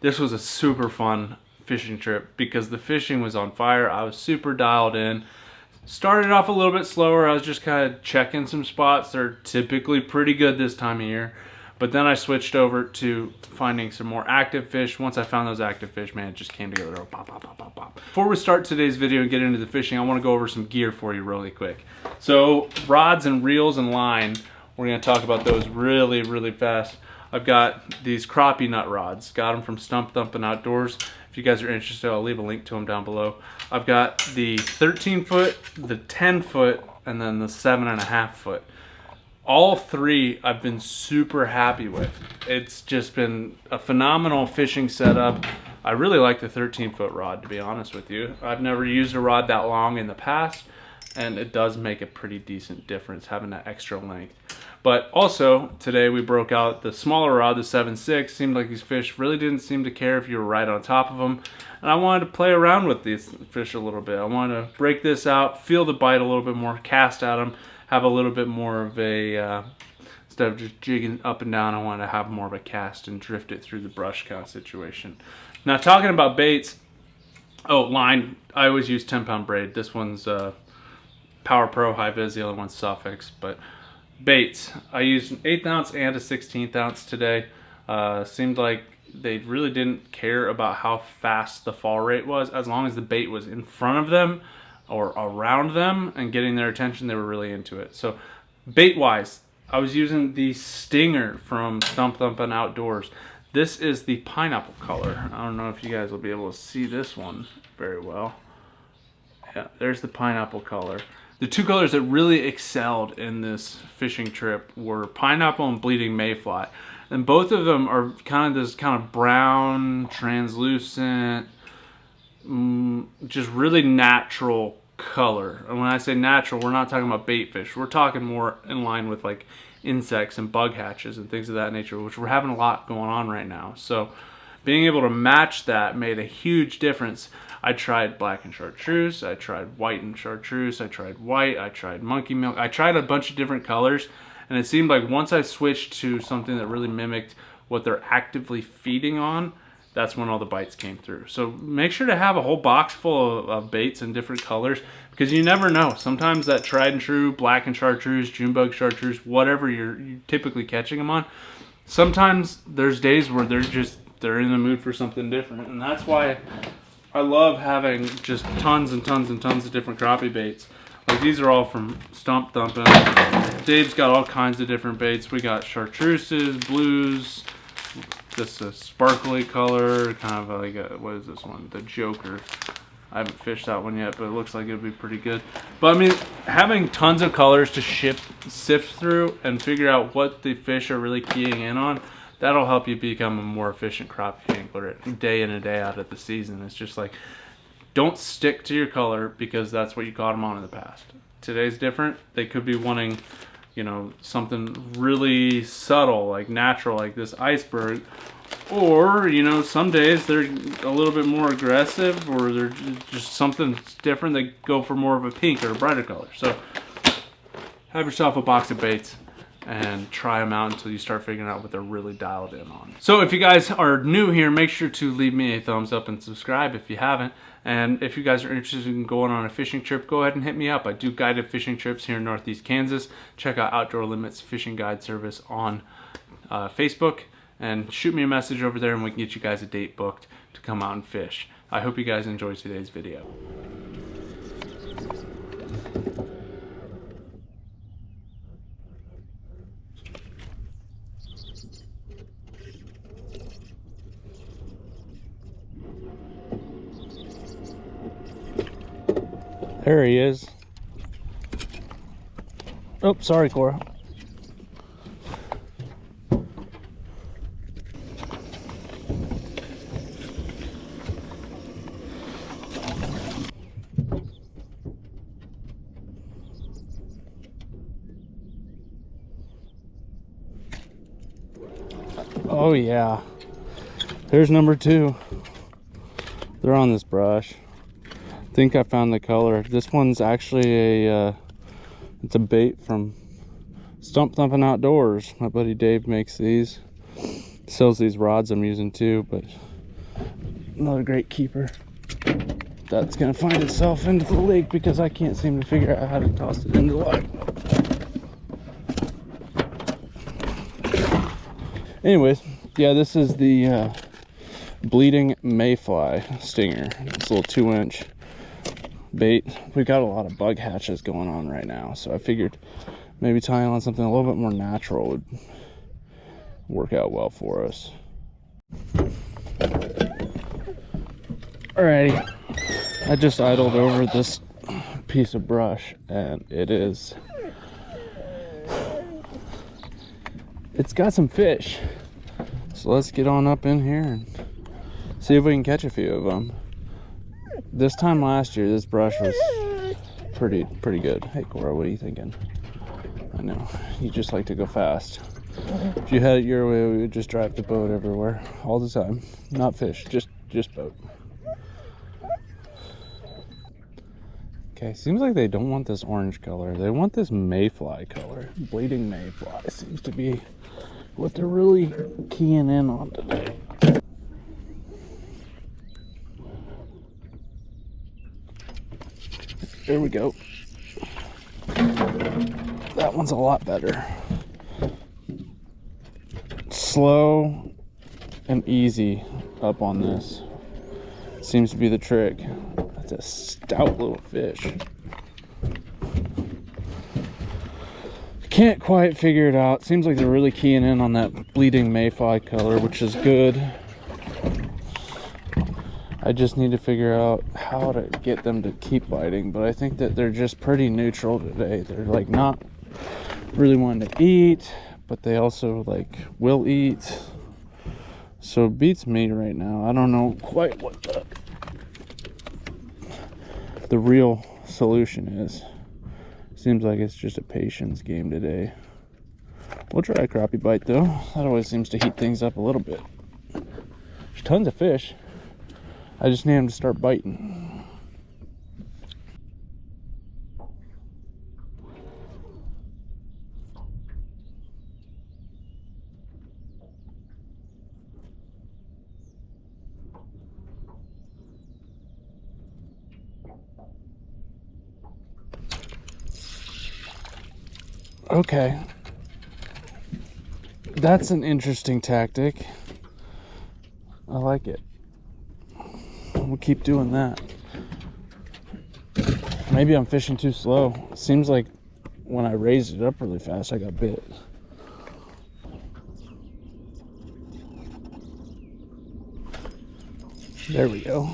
This was a super fun fishing trip because the fishing was on fire. I was super dialed in. Started off a little bit slower. I was just kind of checking some spots. They're typically pretty good this time of year. But then I switched over to finding some more active fish. Once I found those active fish, man, it just came together. Pop, pop, pop, pop, pop. Before we start today's video and get into the fishing, I want to go over some gear for you really quick. So rods and reels and line, we're going to talk about those really, really fast. I've got these crappie nut rods. Got them from Stump Thumpin' Outdoors. If you guys are interested, I'll leave a link to them down below. I've got the 13 foot, the 10 foot, and then the 7.5 foot. All three I've been super happy with. It's just been a phenomenal fishing setup. I really like the 13 foot rod, to be honest with you. I've never used a rod that long in the past, and it does make a pretty decent difference having that extra length. But also, today we broke out the smaller rod, the 7.6. Seemed like these fish really didn't seem to care if you were right on top of them. And I wanted to play around with these fish a little bit. I wanted to break this out, feel the bite a little bit more, cast at them, have a little bit more of a, instead of just jigging up and down, I wanted to have more of a cast and drift it through the brush kind of situation. Now, talking about baits, line, I always use 10-pound braid. This one's Power Pro High Vis, the other one's Suffix, but baits, I used an 1/8 ounce and a 1/16 ounce today. Seemed like they really didn't care about how fast the fall rate was. As long as the bait was in front of them or around them and getting their attention, they were really into it. So bait wise, I was using the Stinger from Stump Thumpin' Outdoors. This is the pineapple color. I don't know if you guys will be able to see this one very well. Yeah, there's the pineapple color. The two colors that really excelled in this fishing trip were pineapple and bleeding mayfly. And both of them are kind of this kind of brown, translucent, just really natural color. And when I say natural, we're not talking about bait fish. We're talking more in line with like insects and bug hatches and things of that nature, which we're having a lot going on right now. So being able to match that made a huge difference. I tried black and chartreuse, I tried white and chartreuse, I tried white, I tried monkey milk. I tried a bunch of different colors, and it seemed like once I switched to something that really mimicked what they're actively feeding on, that's when all the bites came through. So make sure to have a whole box full of baits in different colors, because you never know. Sometimes that tried and true black and chartreuse, June bug chartreuse, whatever you're typically catching them on, sometimes there's days where they're in the mood for something different. And that's why I love having just tons and tons and tons of different crappie baits. Like these are all from Stump Thumpin'. Dave's got all kinds of different baits. We got chartreuses, blues, this a sparkly color, kind of like a, what is this one? The Joker. I haven't fished that one yet, but it looks like it would be pretty good. But I mean, having tons of colors to sift through and figure out what the fish are really keying in on, that'll help you become a more efficient crappie angler day in and day out of the season. It's just like, don't stick to your color because that's what you caught them on in the past. Today's different. They could be wanting, you know, something really subtle, like natural, like this iceberg. Or, you know, some days they're a little bit more aggressive, or they're just something different. They go for more of a pink or a brighter color. So have yourself a box of baits and try them out until you start figuring out what they're really dialed in on. So if you guys are new here, make sure to leave me a thumbs up and subscribe if you haven't. And if you guys are interested in going on a fishing trip, go ahead and hit me up. I do guided fishing trips here in Northeast Kansas. Check out Outdoor Limits Fishing Guide Service on Facebook, and shoot me a message over there and we can get you guys a date booked to come out and fish. I hope you guys enjoyed today's video. There he is. Oh, sorry, Cora. Oh yeah, there's number 2. They're on this brush. I think I found the color. This one's actually it's a bait from Stump Thumpin' Outdoors. My buddy Dave makes these, sells these rods I'm using too, but Another great keeper. That's gonna find itself into the lake because I can't seem to figure out how to toss it into the lake. Anyways, yeah, this is the bleeding mayfly stinger. It's a little 2-inch bait. We got a lot of bug hatches going on right now, so I figured maybe tying on something a little bit more natural would work out well for us. Alrighty, I just idled over this piece of brush and it's got some fish. So let's get on up in here and see if we can catch a few of them. This time last year, this brush was pretty good. Hey Cora, what are you thinking? I know, you just like to go fast. If you had it your way, we would just drive the boat everywhere all the time. Not fish, just boat. Okay, seems like they don't want this orange color. They want this mayfly color. Bleeding mayfly seems to be what they're really keying in on today. There we go. That one's a lot better. Slow and easy up on this seems to be the trick. That's a stout little fish. Can't quite figure it out. Seems like they're really keying in on that bleeding mayfly color, which is good. I just need to figure out how to get them to keep biting, but I think that they're just pretty neutral today. They're like not really wanting to eat, but they also like will eat. So it beats me right now. I don't know quite what the real solution is. Seems like it's just a patience game today. We'll try a crappie bite though. That always seems to heat things up a little bit. There's tons of fish. I just need them to start biting. Okay. That's an interesting tactic. I like it. We'll keep doing that. Maybe I'm fishing too slow. It seems like when I raised it up really fast, I got bit. There we go.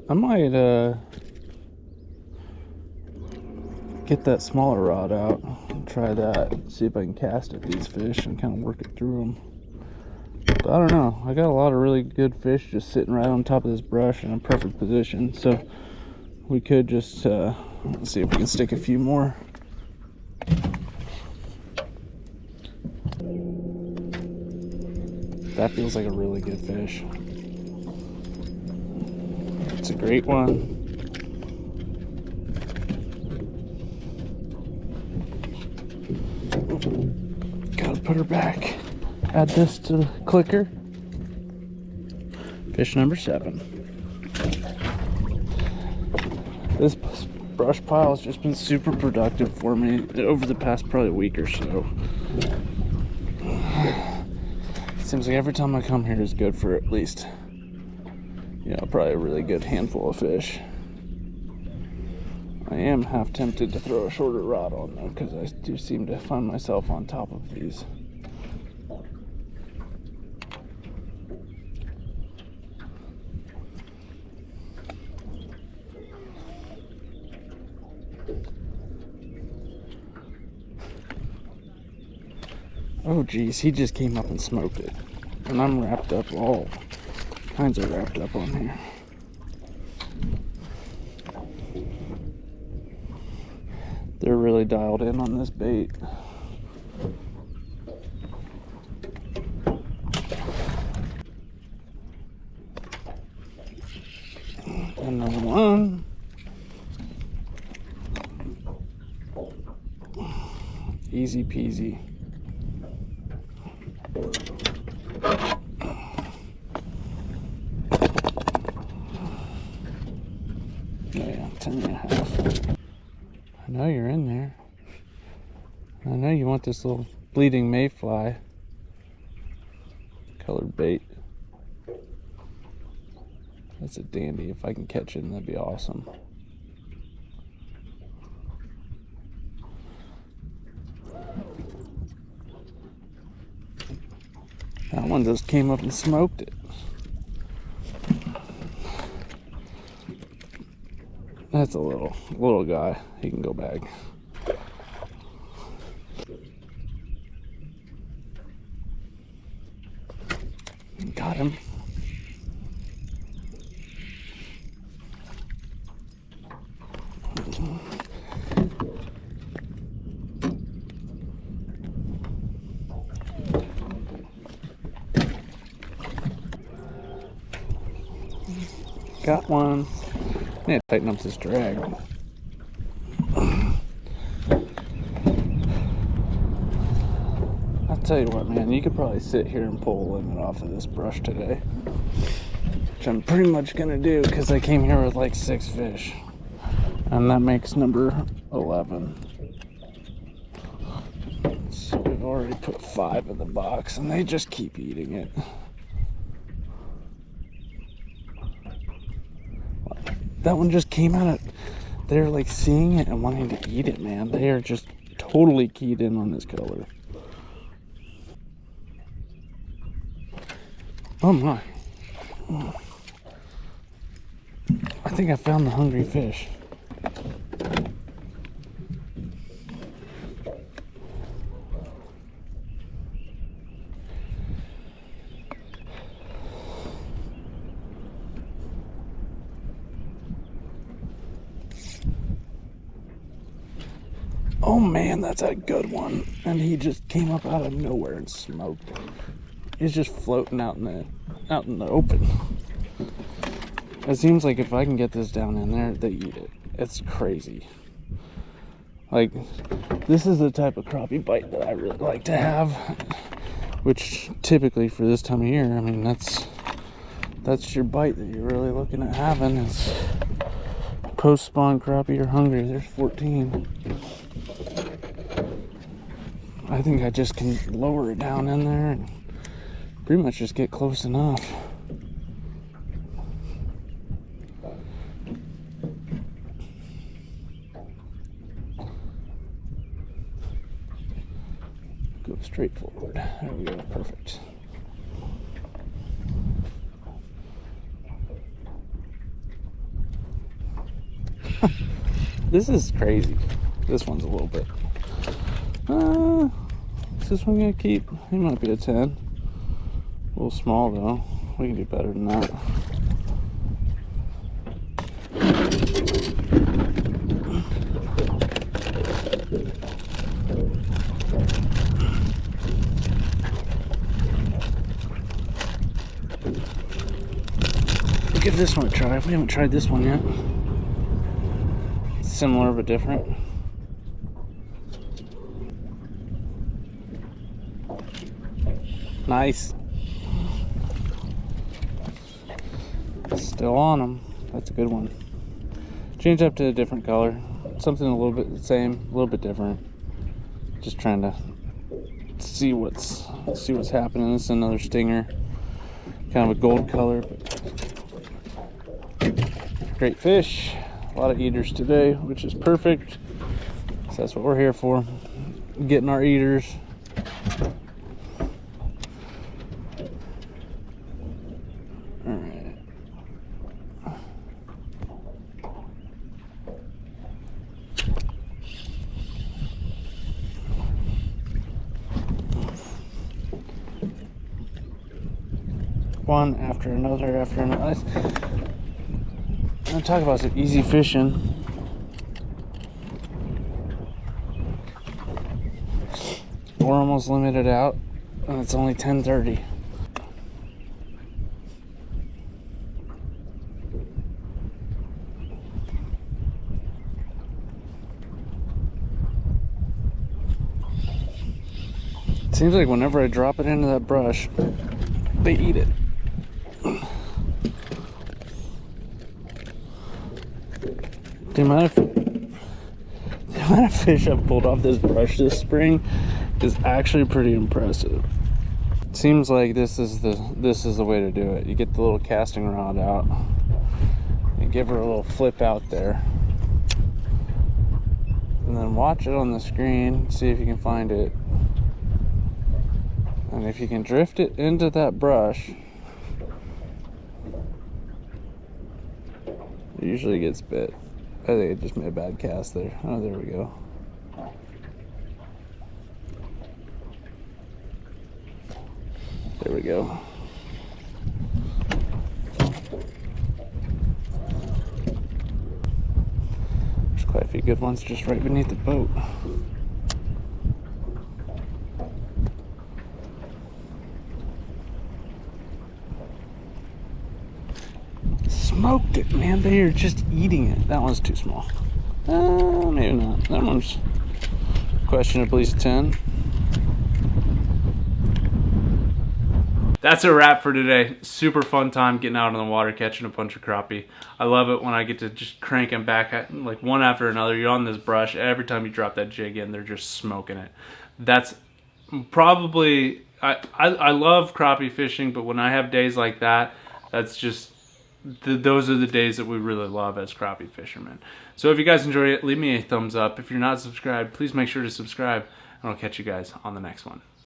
I might get that smaller rod out and try that. See if I can cast at these fish and kind of work it through them. But I don't know. I got a lot of really good fish just sitting right on top of this brush in a perfect position. So we could just let's see if we can stick a few more. That feels like a really good fish. It's a great one. Gotta put her back. Add this to the clicker. Fish number 7. This brush pile has just been super productive for me over the past probably week or so. Seems like every time I come here is good for at least, you know, probably a really good handful of fish. I am half tempted to throw a shorter rod on though, because I do seem to find myself on top of these. Oh geez, he just came up and smoked it. And I'm wrapped up, all kinds of wrapped up on here. They're really dialed in on this bait. Another one. Easy peasy. Yeah, 10.5. I know you're in there. I know you want this little bleeding mayfly. Colored bait. That's a dandy. If I can catch it, that'd be awesome. That one just came up and smoked it. That's a little guy. He can go back. Got him. Got one. I need to tighten up this drag. I'll tell you what, man, you could probably sit here and pull a limit off of this brush today. Which I'm pretty much gonna do because I came here with like 6 fish. And that makes number 11. So we've already put 5 in the box and they just keep eating it. That one just came out of, they're like seeing it and wanting to eat it, man. They are just totally keyed in on this color. Oh my. I think I found the hungry fish. Oh man, that's a good one. And he just came up out of nowhere and smoked it. He's just floating out in the open. It seems like if I can get this down in there, they eat it. It's crazy. Like, this is the type of crappie bite that I really like to have, which typically for this time of year, I mean, that's your bite that you're really looking at having is post-spawn crappie or hungry. There's 14. I think I just can lower it down in there and pretty much just get close enough. Go straight forward. There we go. Perfect. This is crazy. This one's a little bit. Is this one gonna keep? He might be a 10. A little small though. We can do better than that. We'll give this one a try. We haven't tried this one yet. Similar but different. Nice. Still on them. That's a good one. Change up to a different color. Something a little bit the same, a little bit different. Just trying to see what's happening. This is another stinger. Kind of a gold color. Great fish. A lot of eaters today, which is perfect. So that's what we're here for. Getting our eaters. Alright. One after another after another. I'm gonna talk about some easy fishing. We're almost limited out, and it's only 10:30. Seems like whenever I drop it into that brush, they eat it. The amount of fish I've pulled off this brush this spring is actually pretty impressive. It seems like this is the way to do it. You get the little casting rod out and give her a little flip out there, and then watch it on the screen, see if you can find it, and if you can drift it into that brush, it usually gets bit. I think it just made a bad cast there. Oh, there we go. There we go. There's quite a few good ones just right beneath the boat. Smoked it, man. They are just eating it. That one's too small. Maybe not. That one's questionably 10. That's a wrap for today. Super fun time getting out on the water, catching a bunch of crappie. I love it when I get to just crank them back at, like one after another. You're on this brush. Every time you drop that jig in, they're just smoking it. That's probably, I love crappie fishing, but when I have days like that, that's just, those are the days that we really love as crappie fishermen. So if you guys enjoy it, leave me a thumbs up. If you're not subscribed, please make sure to subscribe, and I'll catch you guys on the next one.